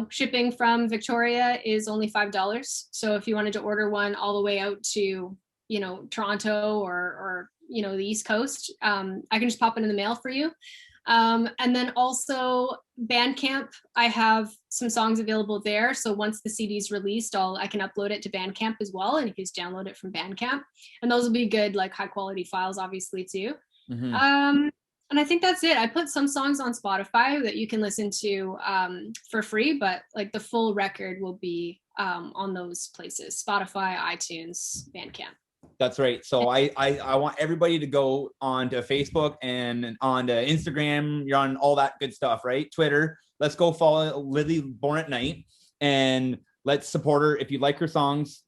shipping from Victoria is only $5. So if you wanted to order one all the way out to, Toronto or the East Coast, I can just pop it in the mail for you. And then also Bandcamp, I have some songs available there. So once the CD is released, I can upload it to Bandcamp as well. And you can just download it from Bandcamp. And those will be good, like high quality files, obviously too. Mm-hmm. And I think that's it. I put some songs on Spotify that you can listen to for free, but like the full record will be on those places: Spotify, iTunes, Bandcamp. That's right. So I want everybody to go onto Facebook and onto Instagram. You're on all that good stuff, right? Twitter. Let's go follow Lily Born at Night and let's support her. If you like her songs,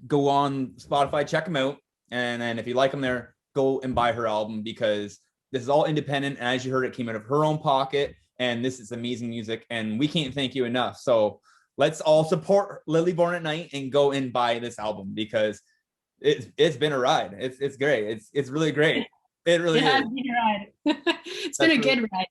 go on Spotify, check them out. And then if you like them there, go and buy her album, because this is all independent. And as you heard, it came out of her own pocket. And this is amazing music. And we can't thank you enough. So let's all support Lily Born at Night and go and buy this album, because it's been a ride. It's great. It's really great. It really is. Been a ride. It's been a good ride.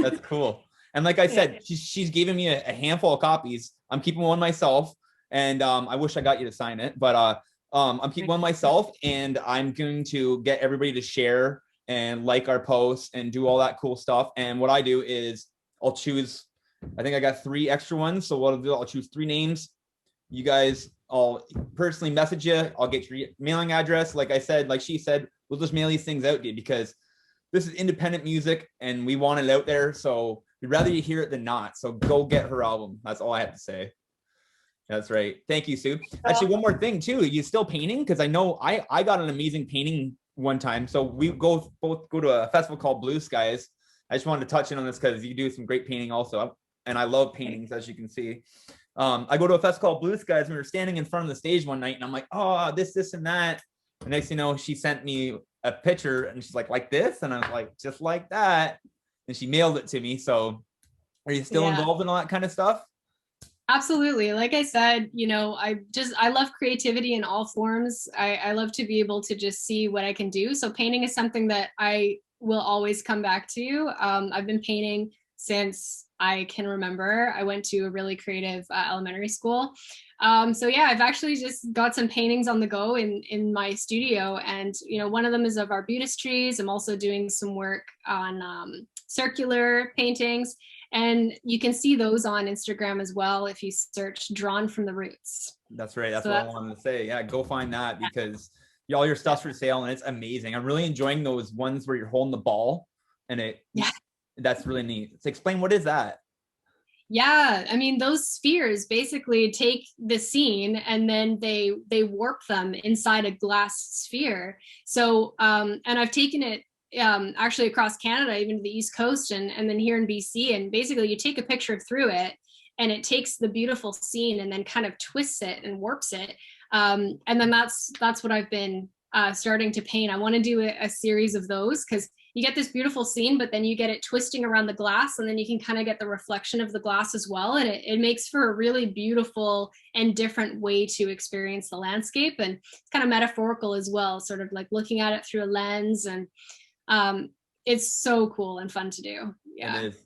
That's cool. And like I said, she's given me a handful of copies. I'm keeping one myself, and I wish I got you to sign it, but I'm keeping one myself, and I'm going to get everybody to share and like our posts and do all that cool stuff. And what I do is I'll choose, I think I got 3 extra ones. So what I'll do, I'll choose 3 names. You guys, I'll personally message you. I'll get your mailing address. Like I said, like she said, we'll just mail these things out to you, because this is independent music and we want it out there. So we'd rather you hear it than not. So go get her album. That's all I have to say. That's right. Thank you, Sue. Actually, one more thing too. Are you still painting? Because I know I got an amazing painting one time. So we both go to a festival called Blue Skies. I just wanted to touch in on this because you do some great painting also. And I love paintings, as you can see. I go to a festival called Blue Skies, and we were standing in front of the stage one night, and I'm like, oh, this and that. The next thing you know, she sent me a picture, and she's like this, and I was like, just like that. And she mailed it to me. So are you still involved in all that kind of stuff? Absolutely. Like I said, I love creativity in all forms. I love to be able to just see what I can do. So painting is something that I will always come back to. I've been painting since I can remember. I went to a really creative elementary school. I've actually just got some paintings on the go in my studio. And, one of them is of arbutus trees. I'm also doing some work on circular paintings. And you can see those on Instagram as well if you search Drawn from the Roots. That's right. That's what I wanted to say. Yeah, go find that, because all your stuff's for sale and it's amazing. I'm really enjoying those ones where you're holding the ball, and that's really neat. So explain, what is that? Yeah, I mean, those spheres basically take the scene and then they warp them inside a glass sphere. So, and I've taken it actually across Canada, even to the East Coast, and then here in BC. And basically you take a picture through it, and it takes the beautiful scene and then kind of twists it and warps it. And then that's what I've been starting to paint. I want to do a series of those, because you get this beautiful scene, but then you get it twisting around the glass, and then you can kind of get the reflection of the glass as well. And it makes for a really beautiful and different way to experience the landscape. And it's kind of metaphorical as well, sort of like looking at it through a lens. And it's so cool and fun to do. Yeah. It is.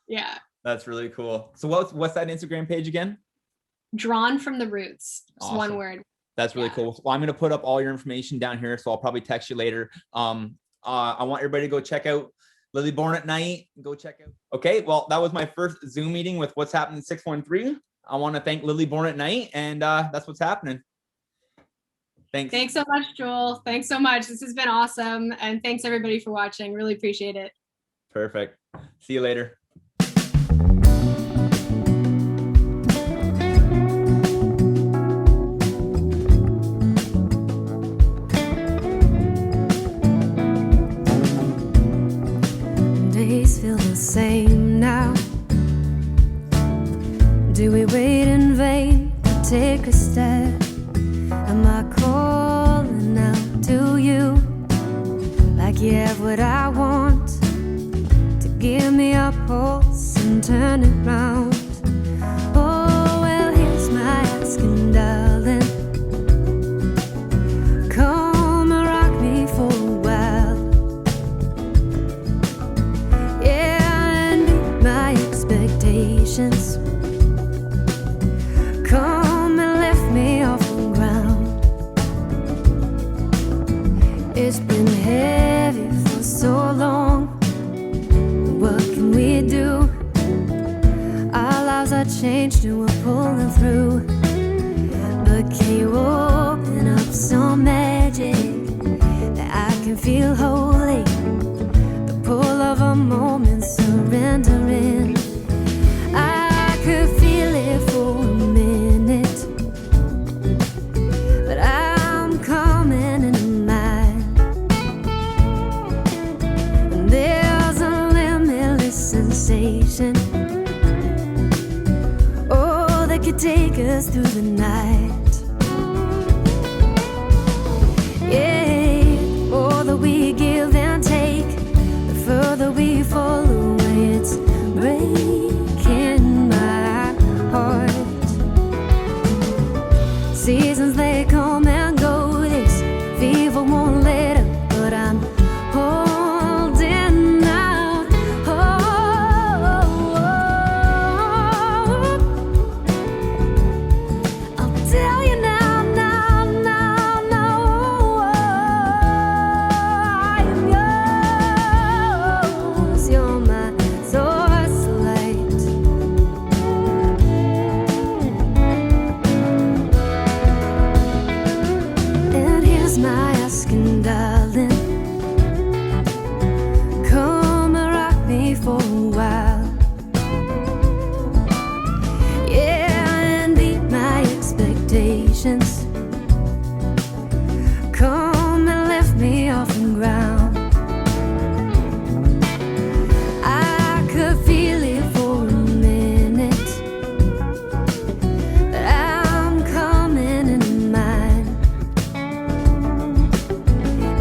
Yeah. That's really cool. So what's that Instagram page again? Drawn from the Roots. Just Awesome. One word. That's really cool. Well, I'm going to put up all your information down here, so I'll probably text you later. I want everybody to go check out Lily Born at Night. Go check out. Okay. Well, that was my first Zoom meeting with What's Happening 613. I want to thank Lily Born at Night, and that's what's happening. Thanks. Thanks so much, Joel. Thanks so much. This has been awesome. And thanks everybody for watching. Really appreciate it. Perfect. See you later. Days feel the same now. Do we wait in vain to take a step? Am I calling out to you like you have what I want, to give me a pulse and turn it round? Oh, well, here's my asking, darling. Come and rock me for a while. Yeah, and meet my expectations. Come and lift me off the ground. It's been heavy for so long. What can we do? Our lives are changed and we're pulling through. But can you open up some magic that I can feel holy? The pull of a moment surrendering. I could feel it for a minute, but I'm coming into mine. And there's a limitless sensation, oh, that could take us through the night. Yeah, all that we give and take, the further we fall away, it's breaking my heart. Seasons they come and go, this fever won't let up, but I'm holding out. I'll tell you now, I am yours. You're my source of light. And here's my asking, darling, come and rock me for a while. Yeah, and beat my expectations. Come and lift me off the ground. I could feel it for a minute, but I'm coming into mine.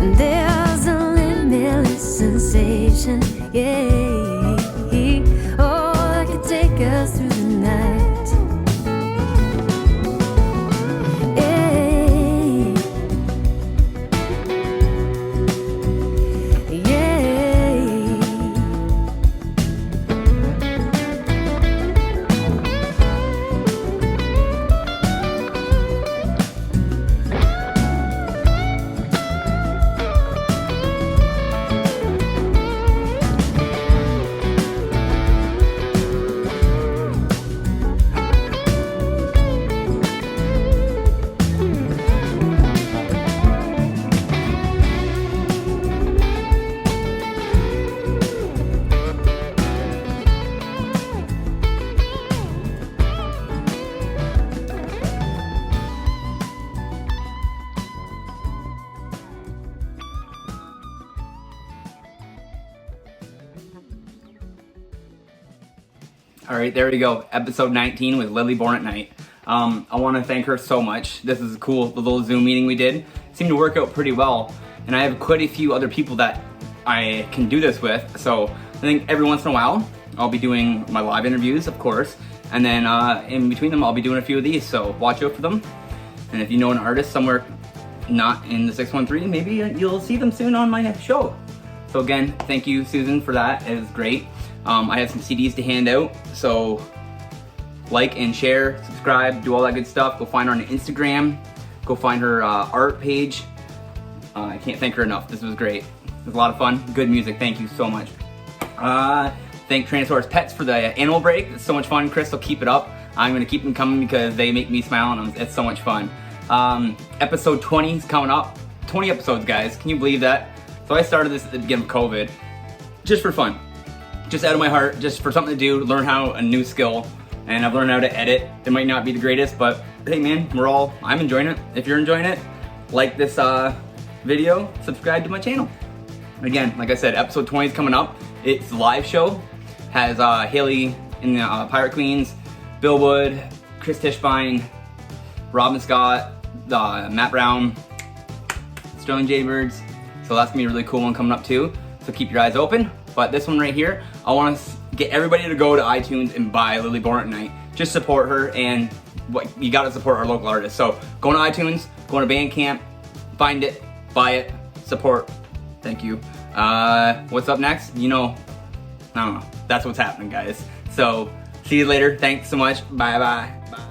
And there's a limitless sensation, yeah, oh, that could take us through the night. Yeah, yeah. All right, there we go. Episode 19 with Lily Born at Night. I want to thank her so much. This is cool. The little Zoom meeting we did seemed to work out pretty well. And I have quite a few other people that I can do this with. So I think every once in a while, I'll be doing my live interviews, of course. And then in between them, I'll be doing a few of these. So watch out for them. And if you know an artist somewhere not in the 613, maybe you'll see them soon on my show. So again, thank you, Susan, for that. It was great. I have some CDs to hand out, so like and share, subscribe, do all that good stuff. Go find her on Instagram. Go find her art page. I can't thank her enough. This was great. It was a lot of fun. Good music. Thank you so much. Thank Tyrannosaurus Pets for the animal break. It's so much fun. Crystal, keep it up. I'm going to keep them coming because they make me smile and it's so much fun. Episode 20 is coming up. 20 episodes, guys. Can you believe that? So I started this at the beginning of COVID just for fun. Just out of my heart, just for something to do, learn how a new skill, and I've learned how to edit. It might not be the greatest, but hey man, I'm enjoying it. If you're enjoying it, like this video, subscribe to my channel. Again, like I said, episode 20 is coming up. It's a live show. Has Haley in the Pirate Queens, Bill Wood, Chris Tischbein, Robin Scott, Matt Brown, Sterling Jaybirds. So that's gonna be a really cool one coming up too. So keep your eyes open. But this one right here, I want to get everybody to go to iTunes and buy Lily Born at Night. Just support her, and you got to support our local artists. So go to iTunes, go to Bandcamp, find it, buy it, support. Thank you. What's up next? You know, I don't know. That's what's happening, guys. So see you later. Thanks so much. Bye-bye. Bye.